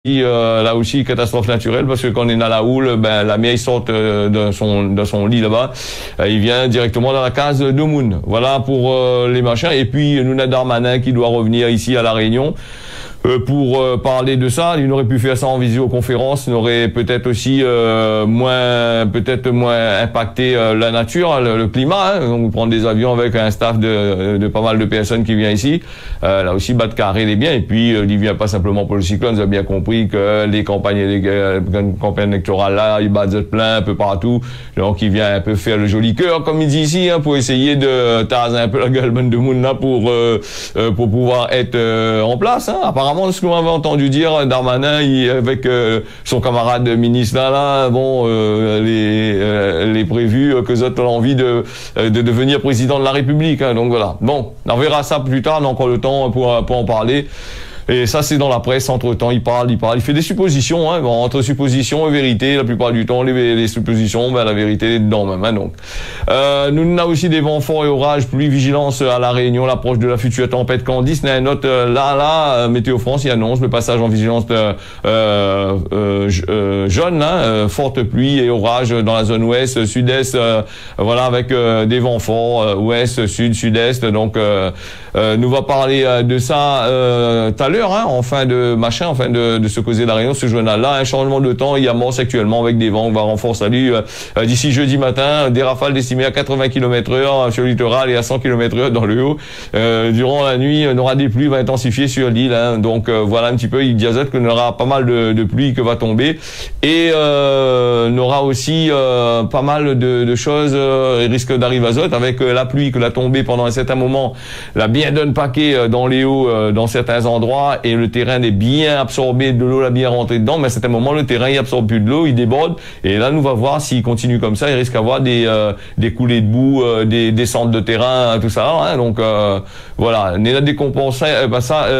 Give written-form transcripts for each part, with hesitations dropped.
Là aussi, catastrophe naturelle, parce que quand on est dans la houle, ben, la mer sort de son lit là-bas, il vient directement dans la case de Moon. Voilà pour les machins. Et puis, nous, Darmanin qui doit revenir ici à La Réunion. Pour parler de ça, il aurait pu faire ça en visioconférence, il aurait peut-être aussi moins impacté la nature, le climat. Hein. Donc prendre des avions avec un staff de pas mal de personnes qui vient ici. Là aussi, battre carré les biens. Et puis il vient pas simplement pour le cyclone. Vous avez bien compris que les campagnes électorales là, il bat plein un peu partout. Donc il vient un peu faire le joli cœur, comme il dit ici, hein, pour essayer de taser un peu la gueule de monde là pour pouvoir être en place. Hein. Apparemment, ce qu'on avait entendu dire, Darmanin, avec son camarade ministre là, bon, les prévus que Zot a envie de devenir président de la République. Hein, donc voilà. Bon, on verra ça plus tard, on a encore le temps pour en parler. Et ça, c'est dans la presse. Entre-temps, il fait des suppositions. Hein. Bon, entre suppositions et vérité, la plupart du temps, les suppositions, ben, la vérité est dedans même. Hein, donc, nous avons aussi des vents forts et orages, pluie, vigilance à La Réunion, l'approche de la future tempête Candice. Une note Météo France, il annonce le passage en vigilance jaune, hein, forte pluie et orage dans la zone ouest, sud-est, voilà, avec des vents forts, ouest, sud, sud-est. Donc, nous va parler de ça tout à l'heure. Hein, en fin de se causer La Réunion, ce journal-là, un changement de temps, il amorce actuellement avec des vents, on va renforcer d'ici jeudi matin, des rafales estimées à 80 km/h sur le littoral et à 100 km/h dans le haut. Durant la nuit, on aura des pluies, va intensifier sur l'île, hein, donc voilà un petit peu, il diazote qu'on aura pas mal de pluie qui va tomber, et on aura aussi pas mal de choses, risque d'arriver à Zot, avec la pluie que la tombée pendant un certain moment, la bien donne paquet dans les hauts, dans certains endroits, et le terrain est bien absorbé de l'eau, l'a bien rentré dedans, mais à certains moments, le terrain, il absorbe plus de l'eau, il déborde, et là, nous va voir s'il continue comme ça, il risque d'avoir des coulées de boue, des descentes de terrain, tout ça, hein, donc, voilà. On a des conseils,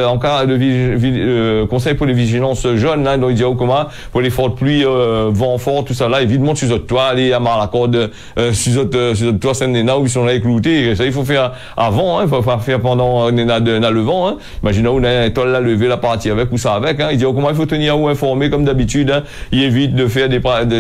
en cas de conseil pour les vigilances jeunes, hein, donc il dit au comment, pour les fortes pluies, vent fort, tout ça là, évidemment, sur votre toit, aller à la corde, sur votre toit, c'est un où ils sont là écloutés, ça, il faut faire avant, hein, il faut pas faire pendant, le vent, hein. Imaginez, on a un toile là levé, la partie avec ou ça avec, hein. Il dit comment il faut tenir ou informer comme d'habitude, hein. Il évite de faire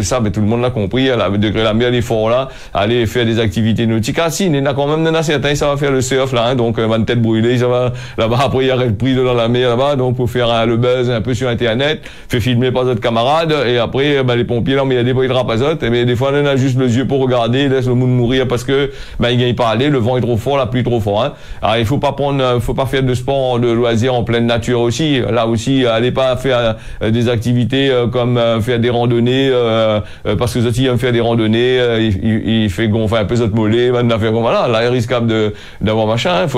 ça, mais tout le monde l'a compris, à degré la mer, l'effort là, aller faire des activités nautiques. Ah si, il y en a quand même, certains, ça va faire le surf là, hein, donc, une tête brûlée, ça va, là-bas, après, il y a le prix dans la mer là-bas, donc, pour faire le buzz un peu sur Internet, fait filmer par d'autres camarades, et après, les pompiers, là, mais il y a des bruits de rapazote, mais des fois, on a juste les yeux pour regarder, laisse le monde mourir parce que, il gagne pas aller, le vent est trop fort, la pluie trop fort, hein. Alors, il faut pas faire de sport, de loisirs en pleine nature aussi. Là aussi, allez pas faire des activités comme faire des randonnées, parce que Zoti aime faire des randonnées, il fait gonfler un peu votre mollet, maintenant faire comme là, il est risquable d'avoir machin, hein.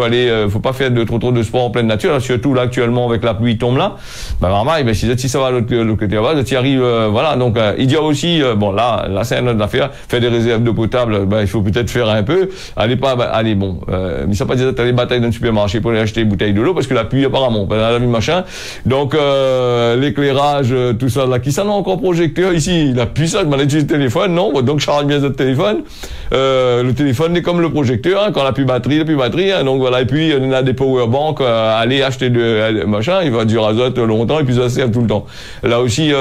Faut pas faire trop de sport en pleine nature, là, surtout là actuellement avec la pluie tombe là. Vraiment, si Zoti ça va l'autre côté là-bas, Zoti arrive, voilà. Donc il dit aussi, bon là c'est une autre affaire, faire des réserves d'eau potable, il faut peut-être faire un peu. Allez bon, mais ça pas dire d'aller bataille dans le supermarché pour aller acheter une bouteille de l'eau parce que la pluie apparemment, la vie machin. Donc l'éclairage, tout ça là, qui ça n'a encore projecteur ici, il appuie ça, il utilise le téléphone, non, donc charge bien votre téléphone. Le téléphone est comme le projecteur, hein, quand la plus batterie, hein, donc voilà. Et puis on a des power banks, aller acheter machin, il va durer azote longtemps et puis ça sert tout le temps. Là aussi,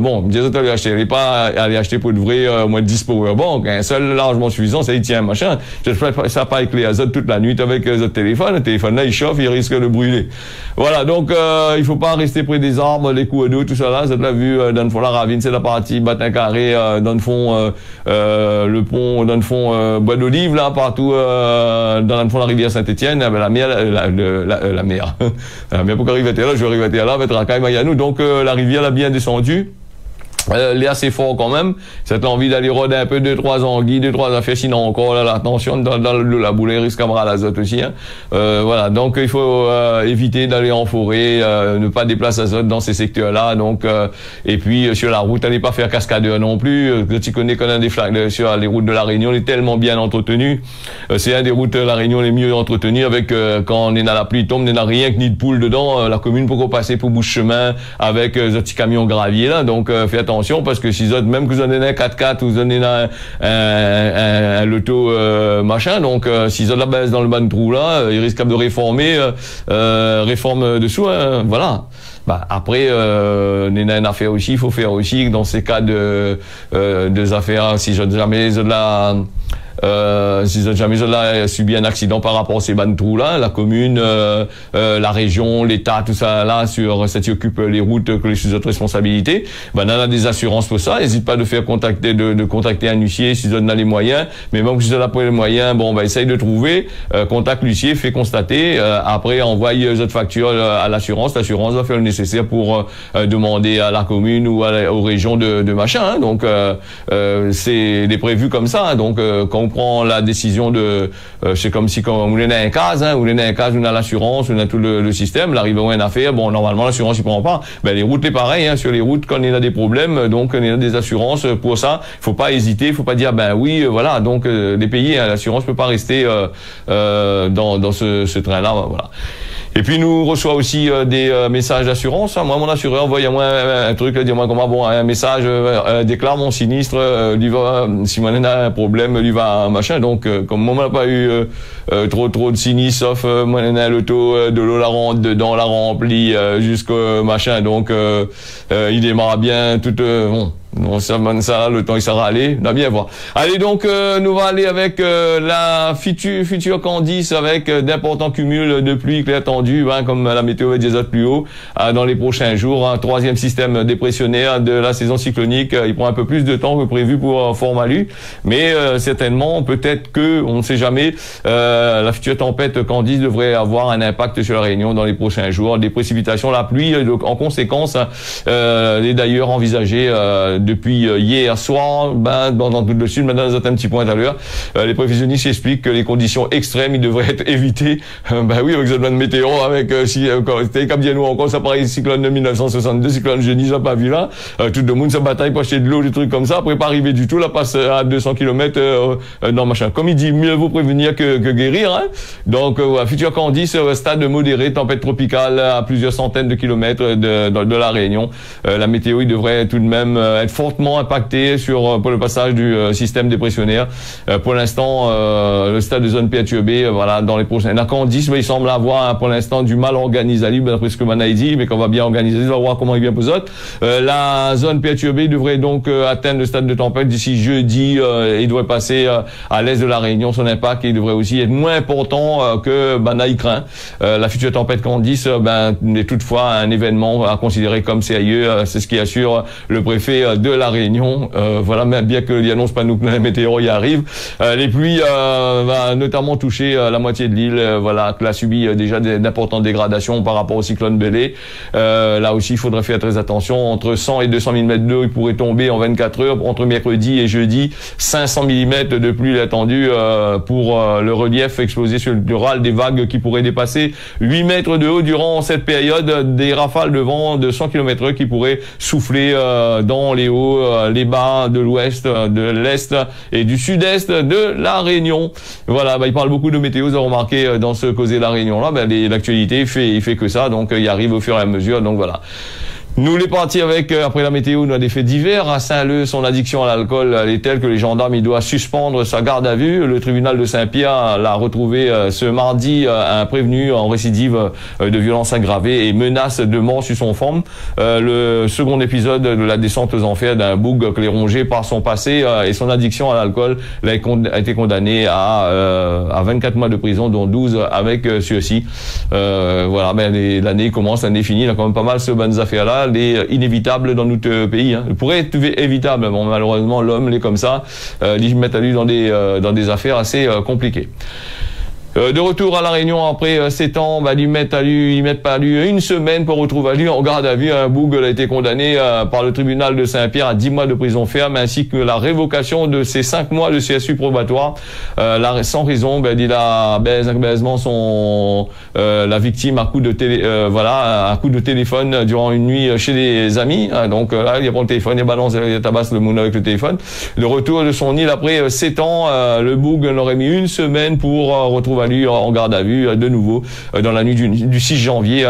bon, diazote aller acheter, allez pas aller acheter pour de vrai moins de 10 power banks, un seul largement suffisant, ça y tient machin. Ça pas avec les azote toute la nuit avec votre téléphone, le téléphone là il chauffe, il risque de brûler. Voilà, donc il faut pas rester près des arbres, les coups d'eau, tout ça là, vous l'avez vu dans le fond la ravine, c'est la partie bâtin carré, dans le fond le pont, dans le fond bois d'olive là, partout dans le fond la rivière Saint-Étienne, la mer, la mer. La mer pour qu'arriver là, je vais arriver là, avec Racaille Mayanou, donc la rivière a bien descendu. Elle est assez fort quand même. Cette envie d'aller rôder un peu 2-3 anguilles, 2-3 affaires, sinon encore là, attention dans la boule, risque à l'azote aussi. Hein. Voilà, donc il faut éviter d'aller en forêt, ne pas déplacer azote dans ces secteurs-là. Donc et puis sur la route, allez pas faire cascadeur non plus. Tu connais qu'on a des flaques sur les routes de La Réunion, on est tellement bien entretenues. C'est un des routes de La Réunion les mieux entretenues. Avec quand on est dans la pluie tombe, on n'a rien que ni de poule dedans. La commune pour qu'on passe pour bouche chemin avec des petits camions graviers là. Donc faites attention. Parce que si même que vous en avez un 4x4 ou vous en avez un loto machin, donc si vous en la baisse dans le bas de trou là, il risque de réformer réforme dessous, hein, voilà. Après, il y a une affaire aussi, il faut faire aussi dans ces cas de affaires, si jamais si jamais a subi un accident par rapport à ces trous là, la commune, la région, l'État, tout ça là, sur ça qui occupe les routes que les sous autres responsabilités, on a des assurances pour ça. N'hésite pas de faire contacter, de contacter un huissier si on a les moyens. Mais même si on n'a pas les moyens, essaye de trouver, contacte l'huissier, fait constater, après envoie les autres factures à l'assurance. L'assurance va faire le nécessaire pour demander à la commune ou aux régions de machin. Hein. Donc c'est des prévus comme ça. Hein. Donc quand on prend la décision de, c'est comme si quand on est dans un cas, on a l'assurance, on a tout le système, l'arrivée à une affaire, normalement l'assurance il prend pas. Les routes c'est pareil, hein, sur les routes quand il y a des problèmes, donc il y a des assurances pour ça. Il faut pas hésiter, il faut pas dire oui, voilà, donc les pays, hein, l'assurance peut pas rester dans ce train-là, voilà. Et puis nous reçoit aussi des messages d'assurance. Moi, mon assureur envoie moi un truc, dis-moi comment un message déclare mon sinistre, lui va, si moi on a un problème, lui va machin. Donc comme moi on n'a pas eu trop de sinistres, sauf moi on a l'auto de l'eau la rentre dedans, la remplie jusqu'au machin. Donc il démarre bien tout bon, ça, le temps il sera allé, on va bien voir. Allez donc, nous va aller avec la future Candice avec d'importants cumuls de pluie qui est attendu, hein, comme la météo des autres plus haut, dans les prochains jours. Un troisième système dépressionnaire de la saison cyclonique, il prend un peu plus de temps que prévu pour Fort-Malu, mais certainement, peut-être que, on ne sait jamais, la future tempête Candice devrait avoir un impact sur la Réunion dans les prochains jours. Des précipitations, la pluie, en conséquence, est d'ailleurs envisagée depuis hier soir, dans tout le sud, maintenant dans un petit point à l'heure. Les prévisionnistes expliquent que les conditions extrêmes, ils devraient être évitées. Oui, avec cette de météo, avec c'était comme nous encore, ça paraît cyclone de 1962, cyclone génie, j'ai pas vu là. Tout le monde se bataille pour acheter de l'eau, des trucs comme ça. Après, pas arriver du tout, là, passe à 200 km dans machin. Comme il dit, mieux vaut prévenir que guérir. Hein. Donc, futur Candice, stade modéré, tempête tropicale à plusieurs centaines de kilomètres de la Réunion. La météo, il devrait tout de même être fortement impacté pour le passage du système dépressionnaire. Pour l'instant, le stade de zone perturbée, voilà, dans les prochains. La Candice, il semble avoir pour l'instant du mal organisé, d'après ce que Manaï dit, mais qu'on va bien organiser, on va voir comment il vient pour autres. La zone perturbée devrait donc atteindre le stade de tempête d'ici jeudi. Il devrait passer à l'est de la Réunion, son impact, et il devrait aussi être moins important que Manaï craint. La future tempête Candice, est toutefois un événement à considérer comme sérieux. C'est ce qui assure le préfet de la Réunion. Voilà, même bien que l'annonce pas nous que la météo y arrive. Les pluies va notamment toucher la moitié de l'île, voilà, qui a subi déjà d'importantes dégradations par rapport au cyclone Bélé. Là aussi, il faudrait faire très attention. Entre 100 et 200 mm d'eau, il pourrait tomber en 24 heures. Entre mercredi et jeudi, 500 mm de pluie attendue pour le relief exposé sur le littoral, des vagues qui pourraient dépasser 8 mètres de haut durant cette période, des rafales de vent de 100 km/h qui pourraient souffler dans les hauts, les bas de l'ouest, de l'est et du sud-est de la Réunion. Voilà, il parle beaucoup de météo, vous avez remarqué dans ce Causer la Réunion là, l'actualité il fait que ça, donc il arrive au fur et à mesure, donc voilà. Nous les partis avec, après la météo, nous a des faits divers. À Saint-Leu, son addiction à l'alcool, elle est telle que les gendarmes, il doit suspendre sa garde à vue. Le tribunal de Saint-Pierre l'a retrouvé ce mardi, un prévenu en récidive de violence aggravée et menace de mort sur son forme. Le second épisode de la descente aux enfers d'un boug qu'il est rongé par son passé et son addiction à l'alcool a été condamné à 24 mois de prison, dont 12 avec sursis. Voilà, l'année commence, l'année finie, il y a quand même pas mal de bonnes affaires-là. Les inévitables dans notre pays. Hein. Il pourrait être évitable. Bon, malheureusement, l'homme, il est comme ça. Ils mettent à lui dans des affaires assez compliquées. De retour à la Réunion après 7 ans, ils mettent pas lui une semaine pour retrouver lui en garde à vue. Un boug a été condamné par le tribunal de Saint-Pierre à 10 mois de prison ferme ainsi que la révocation de ses 5 mois de CSU probatoire. Sans raison, il a baisement la victime à coup de téléphone durant une nuit chez des amis. Donc là, il prend le téléphone, il tabasse le monde avec le téléphone. Le retour de son île après 7 ans, le boug aurait mis une semaine pour retrouver revalu en garde à vue de nouveau dans la nuit du 6 janvier.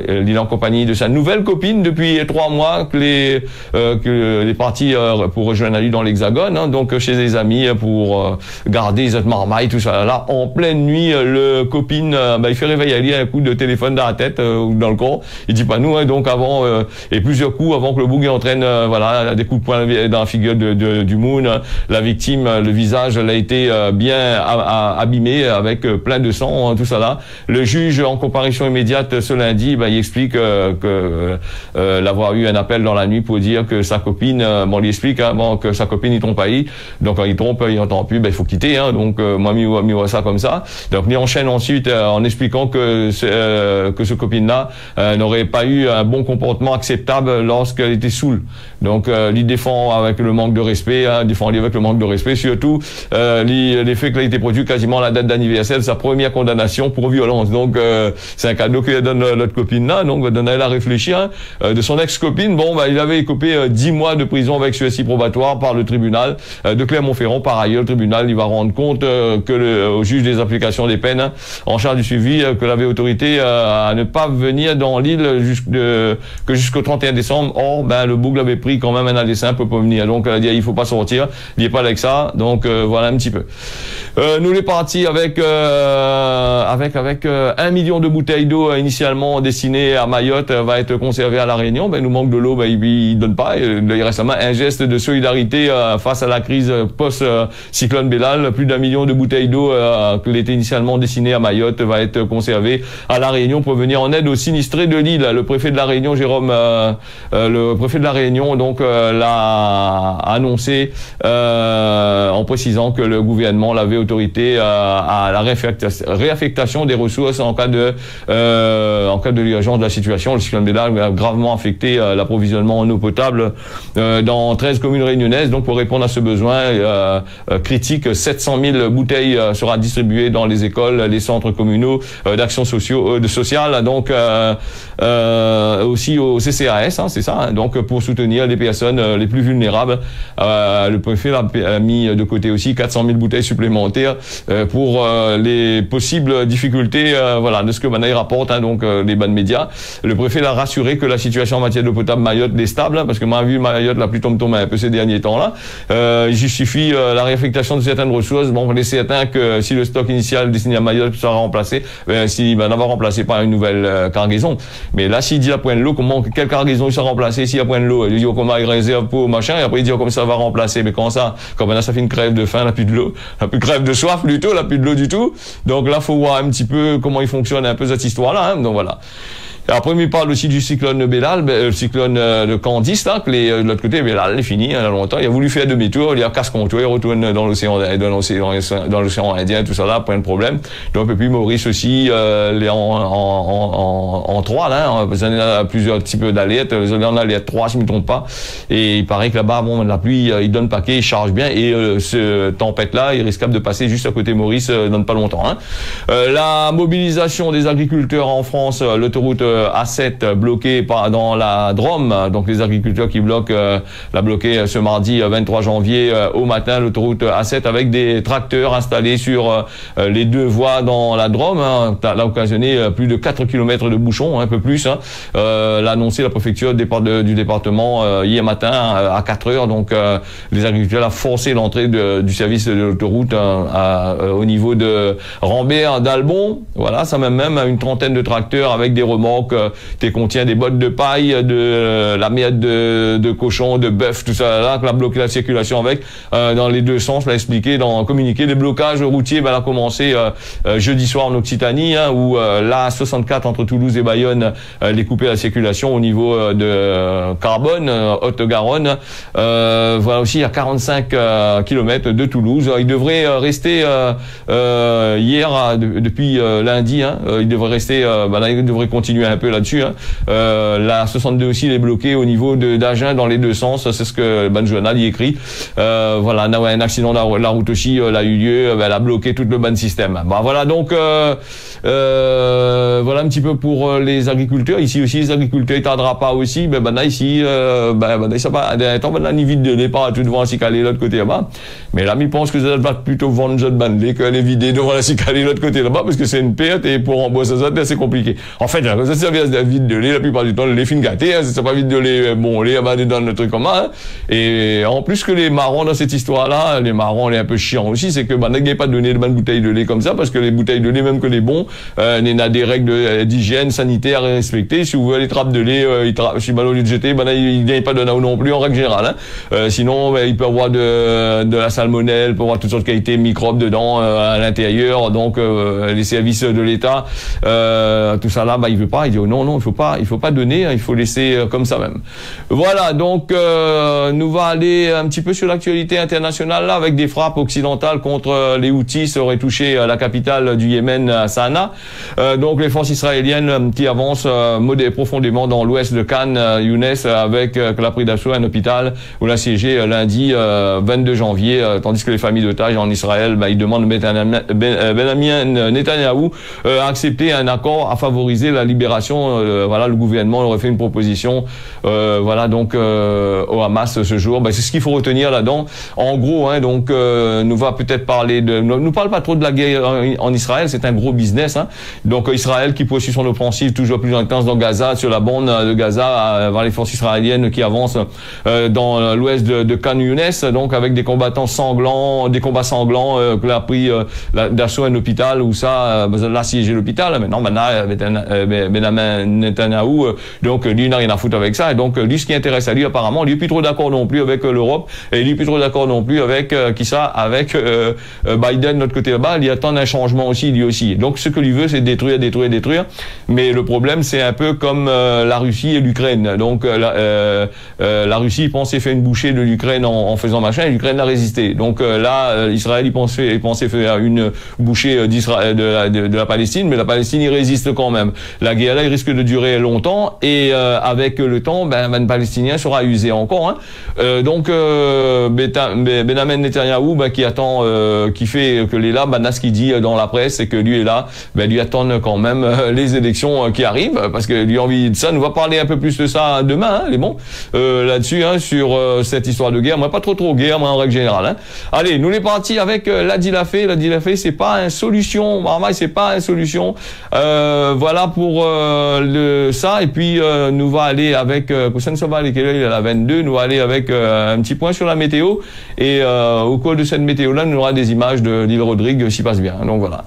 Il est en compagnie de sa nouvelle copine depuis 3 mois que les partis pour rejoindre lui dans l'Hexagone, donc chez des amis pour garder les autres marmailles, tout ça. Là, en pleine nuit, le copine, il fait réveiller Ali un coup de téléphone dans la tête ou dans le corps. Il dit pas nous, donc avant et plusieurs coups avant que le bouc entraîne voilà des coups de poing dans la figure du Moon. La victime, le visage, elle a été bien abîmé avec plein de sang, tout ça là. Le juge en comparution immédiate ce lundi, il explique que l'avoir eu un appel dans la nuit pour dire que sa copine, on lui explique que sa copine il trompe pas, donc quand il trompe, il entend plus, il faut quitter, donc moi mi vois ça comme ça. Donc il enchaîne ensuite en expliquant que ce copine là n'aurait pas eu un bon comportement acceptable lorsqu'elle était saoule. Donc il défend avec le manque de respect, défend avec le manque de respect, surtout les faits qu'il a été produit quasiment à la date d'anniversaire de sa première condamnation pour violence. Donc c'est un cadeau qu'il donne l'autre copine là, donc donne à elle à réfléchir. De son ex-copine, il avait écopé 10 mois de prison avec sursis probatoire par le tribunal de Clermont-Ferrand. Par ailleurs, le tribunal il va rendre compte au juge des applications des peines en charge du suivi que l'avait autorité à ne pas venir dans l'île jusqu'au 31 décembre. Or, le bouc l'avait pris quand même un adolescent peut pas venir. Donc, elle a dit il faut pas sortir, il est pas avec ça. Donc, voilà un petit peu. Nous les partis avec 1 million de bouteilles d'eau initialement destinées à Mayotte va être conservé à La Réunion. Nous manque de l'eau, il donne pas. Il reste un geste de solidarité face à la crise post-cyclone Bellal. Plus d'1 million de bouteilles d'eau qui était initialement destinées à Mayotte va être conservé à La Réunion pour venir en aide aux sinistrés de l'île. Le préfet de La Réunion, le préfet de La Réunion, donc l'a annoncé en précisant que le gouvernement l'avait autorité à la réaffectation des ressources en cas de l'urgence de la situation. Le cyclone Bellal a gravement affecté l'approvisionnement en eau potable dans 13 communes réunionnaises. Donc pour répondre à ce besoin critique, 700 000 bouteilles sera distribuées dans les écoles, les centres communaux d'action sociale, donc aussi au CCAS, c'est ça, donc pour soutenir les personnes les plus vulnérables. Le préfet a mis de côté aussi 400 000 bouteilles supplémentaires pour les possibles difficultés de ce que Manaï rapporte, donc les bancs de médias. Le préfet l'a rassuré que la situation en matière d'eau potable Mayotte est stable, parce que moi, vu Mayotte la pluie tombe un peu ces derniers temps-là, il justifie la réaffectation de certaines ressources. On est certain que si le stock initial destiné à Mayotte sera remplacé, s'il va l'avoir remplacé par une nouvelle cargaison. Mais là, s'il dit à point de l'eau, quelle cargaison il sera remplacé s'il y a point de l'eau? Il dit comment il réserve pour machin, et après il dit comme ça va remplacer. Mais comment ça? Comme maintenant ça fait une crève de faim, la plus de l'eau, la plus crève de soif plutôt, la plus de l'eau du tout. Donc là, faut voir un petit peu comment il fonctionne un peu cette histoire-là. Donc voilà. Et après, il parle aussi du cyclone Bellal, le cyclone de Candice, là, que de l'autre côté, Bellal, il est fini, il y a longtemps. Il a voulu faire demi-tour, il a casse-contour, il retourne dans l'océan Indien, tout ça là, pas de problème. Donc, et puis Maurice aussi, en 3, là, vous en avez plusieurs petits peu d'alertes, vous en avez en alerte 3, si je ne me trompe pas. Et il paraît que là-bas, la pluie, il donne paquet, il charge bien, et ce tempête-là, il est risquable de passer juste à côté Maurice dans pas longtemps. La mobilisation des agriculteurs en France, l'autoroute A7 bloquée dans la Drôme, donc les agriculteurs qui l'a bloqué ce mardi 23 janvier au matin, l'autoroute A7 avec des tracteurs installés sur les 2 voies dans la Drôme, l'a occasionné plus de 4 km de bouchons, un peu plus, l'a annoncé la préfecture du département hier matin à 4 heures. Donc les agriculteurs ont forcé l'entrée du service de l'autoroute au niveau de Rambert d'Albon. Voilà, ça même une trentaine de tracteurs avec des remorques qui contient des bottes de paille, de la merde de cochon, de bœuf, tout ça là, qu'on a bloqué la circulation avec dans les 2 sens, l'a expliqué dans un communiqué. Les blocages routiers a commencé jeudi soir en Occitanie, où la 64 entre Toulouse et Bayonne les coupait la circulation au niveau de Carbone, Haute-Garonne. Voilà aussi, il y a 45 km de Toulouse. Il devrait rester hier, depuis lundi, il devrait rester, il devrait continuer un peu là-dessus. Hein. La 62 aussi, elle est bloquée au niveau d'Agen dans les deux sens. C'est ce que le journal y écrit. Voilà, un accident de la route aussi a eu lieu. Elle a bloqué tout le bon système. Bah, voilà, donc voilà un petit peu pour les agriculteurs. Ici aussi, les agriculteurs, ils tardera pas aussi. Ben, ici, ça va, ni vide de lait, pas tout devant ainsi calé l'autre côté là-bas. Mais là, ils pensent que ça va plutôt vendre jeu de bandelé que les vider devant ainsi calé l'autre côté là-bas, parce que c'est une perte et pour rembourser ça, c'est compliqué. En fait, ça servait à vide de lait, la plupart du temps, le lait fin gâté, hein, c'est pas vide de lait, bon, lait, dans le truc comme ça, hein. Et en plus que les marrons dans cette histoire-là, les marrons, elle est un peu chiant aussi, c'est que, n'a pas donné de bonnes bouteilles de lait comme ça, parce que les bouteilles de lait, même que les bons, il y a des règles d'hygiène sanitaire à respecter. Si vous voulez les trappes de lait, si au lieu de jeter, il n'y a pas de nao non plus en règle générale, hein. Sinon, il peut y avoir de la salmonelle, il peut y avoir toutes sortes de qualités microbes dedans, à l'intérieur, donc, les services de l'État, tout ça là, il veut pas, il dit, oh, non, il faut pas donner, hein, il faut laisser comme ça même. Voilà, donc, nous va aller un petit peu sur l'actualité internationale, là, avec des frappes occidentales contre les Houthis, ça aurait touché la capitale du Yémen, Sanaa. Donc les forces israéliennes qui avancent profondément dans l'ouest de Khan Younes avec la prise d'assaut un hôpital où l'assiégé lundi 22 janvier, tandis que les familles d'otages en Israël, ils demandent Benjamin Netanyahou à accepter un accord à favoriser la libération. Voilà, le gouvernement aurait fait une proposition, voilà, donc au Hamas ce jour. C'est ce qu'il faut retenir là-dedans. En gros, hein, donc nous va peut-être parler de, nous parle pas trop de la guerre en Israël, c'est un gros business. Hein. Donc Israël qui poursuit son offensive toujours plus intense dans Gaza, sur la bande de Gaza, vers les forces israéliennes qui avancent dans l'ouest de Khan Younes, donc avec des combattants sanglants, des combats sanglants que l'a pris d'assaut un hôpital où ça l'a assiégé l'hôpital. Maintenant, Benjamin Netanyahou, donc lui n'a rien à foutre avec ça. Et donc lui, ce qui intéresse à lui apparemment, lui est plus trop d'accord non plus avec l'Europe, et lui est plus trop d'accord non plus avec avec Biden de notre côté là-bas. Il attend un changement aussi, lui aussi. Donc ce que lui veut, c'est détruire. Mais le problème, c'est un peu comme la Russie et l'Ukraine. Donc la Russie pensait faire une bouchée de l'Ukraine en faisant machin, et l'Ukraine a résisté. Donc là, Israël, il pensait faire une bouchée de la Palestine, mais la Palestine, il résiste quand même. La guerre là, il risque de durer longtemps, et avec le temps, le Palestinien sera usé encore. Hein. Donc Benjamin Netanyahou, qui attend, qui fait que les là, ce qu'il dit dans la presse, c'est que lui est là, lui attendent quand même les élections qui arrivent, parce que lui a envie de ça. Nous va parler un peu plus de ça demain, hein, les bons, là-dessus, hein, sur cette histoire de guerre. Moi, pas trop guerre, moi, en règle générale. Hein. Allez, nous les partis avec la Dilafé. La Dilafé, c'est pas une solution. C'est pas une solution. Voilà pour ça. Et puis, nous va aller avec, ça va aller, quelle heure il est la 22, nous va aller avec un petit point sur la météo. Et au cours de cette météo-là, nous aura des images de l'île Rodrigue, s'y passe bien. Donc voilà.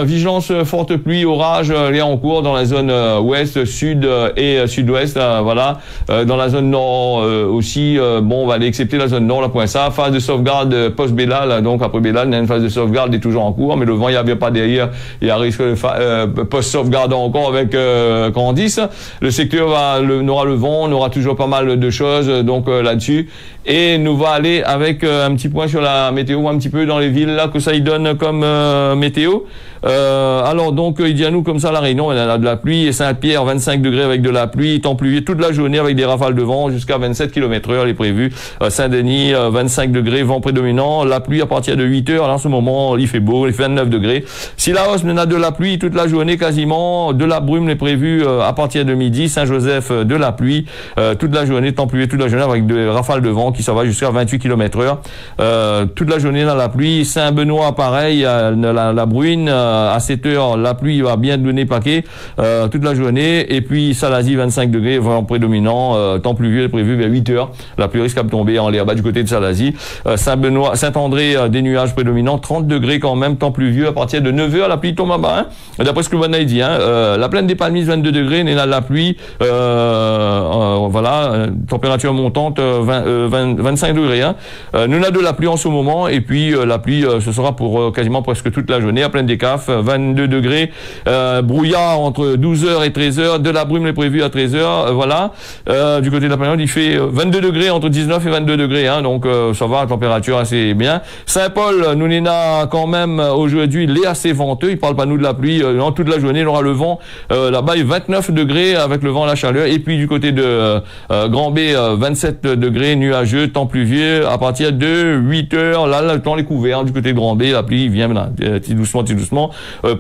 Vigilance forte pluie, orage, est en cours dans la zone ouest, sud et sud-ouest. Voilà. Dans la zone nord aussi, on va aller excepter la zone nord, là, point ça. Phase de sauvegarde post-Bélal, donc après Bélal, une phase de sauvegarde est toujours en cours, mais le vent, il n'y avait pas derrière, il y a risque de post-sauvegarde encore avec Candice. Le secteur aura le vent, on aura toujours pas mal de choses, donc là-dessus. Et nous va aller avec un petit point sur la météo, un petit peu dans les villes là que ça y donne comme météo. Alors donc il dit à nous comme ça la Réunion, elle a de la pluie, et Saint-Pierre 25 degrés avec de la pluie, temps pluvieux toute la journée avec des rafales de vent jusqu'à 27 km/h les prévus. Saint-Denis 25 degrés, vent prédominant, la pluie à partir de 8 heures. En ce moment il fait beau, il fait 29 degrés. Si la hausse, on a de la pluie toute la journée quasiment, de la brume les prévus à partir de midi. Saint-Joseph de la pluie toute la journée, temps pluvieux toute la journée avec des rafales de vent qui ça va jusqu'à 28 km/h. Toute la journée dans la pluie. Saint-Benoît pareil, la bruine. À 7 heures, la pluie va bien donner paquet toute la journée. Et puis Salazie 25 degrés, vent prédominant, temps pluvieux est prévu vers 8 heures. La pluie risque de tomber en l'air bas du côté de Salazie. Saint-Benoît, Saint-André, des nuages prédominants, 30 degrés quand même, temps pluvieux à partir de 9 heures. La pluie tombe à bas. Hein. D'après ce que Van a dit, la plaine des Palmises 22 degrés, on a de la pluie. Voilà, température montante 25 degrés. Hein. Nous avons de la pluie en ce moment, et puis la pluie ce sera pour quasiment presque toute la journée à plaine des Cafes. 22 degrés, brouillard entre 12h et 13h, de la brume est prévue à 13h, voilà. Du côté de la période, il fait 22 degrés entre 19 et 22 degrés, hein, donc ça va, la température assez bien. Saint-Paul, nous n'en a quand même aujourd'hui, il est assez venteux, il parle pas nous de la pluie, toute la journée, il aura le vent là-bas, il y a 29 degrés avec le vent et la chaleur. Et puis du côté de Grand B, 27 degrés, nuageux, temps pluvieux à partir de 8 heures. Là, le temps est couvert du côté de Grand B. La pluie vient là, petit doucement.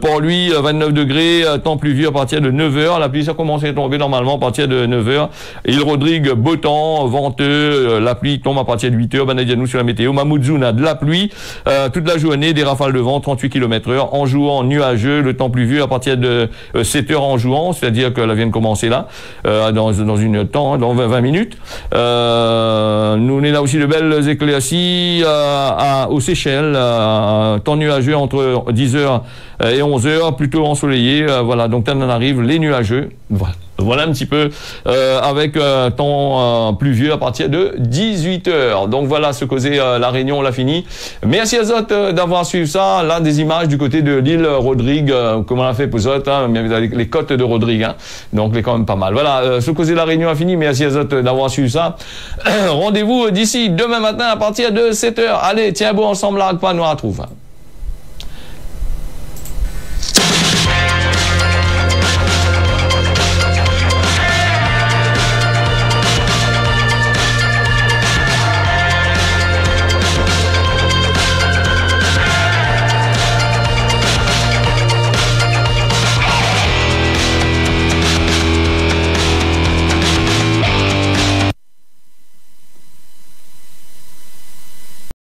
Port-Louis, 29 degrés, temps pluvieux à partir de 9 heures. La pluie, ça commence à tomber normalement à partir de 9 heures. Île-Rodrigue, beau temps, venteux. La pluie tombe à partir de 8 heures. Banadianou sur la météo. Mamoudzou, a de la pluie toute la journée, des rafales de vent, 38 km/h. En jouant, nuageux, le temps pluvieux à partir de 7 heures en jouant, c'est-à-dire que la vient de commencer là, dans une temps, dans 20 minutes. Nous, on est là aussi de belles éclaircies aux Seychelles, temps nuageux entre 10h et 11h, plutôt ensoleillé. Voilà, donc on arrive les nuageux. Voilà un petit peu avec temps pluvieux à partir de 18h. Donc voilà ce causait la Réunion, on l'a fini. Merci à Zot d'avoir suivi ça. Là, des images du côté de l'île Rodrigue, comme on l'a fait pour Zot, hein, les côtes de Rodrigue. Hein. Donc c'est quand même pas mal. Voilà, ce causait la Réunion a fini. Merci à Zot d'avoir suivi ça. Rendez-vous d'ici demain matin à partir de 7h. Allez, tiens bon ensemble là, pas nous retrouve.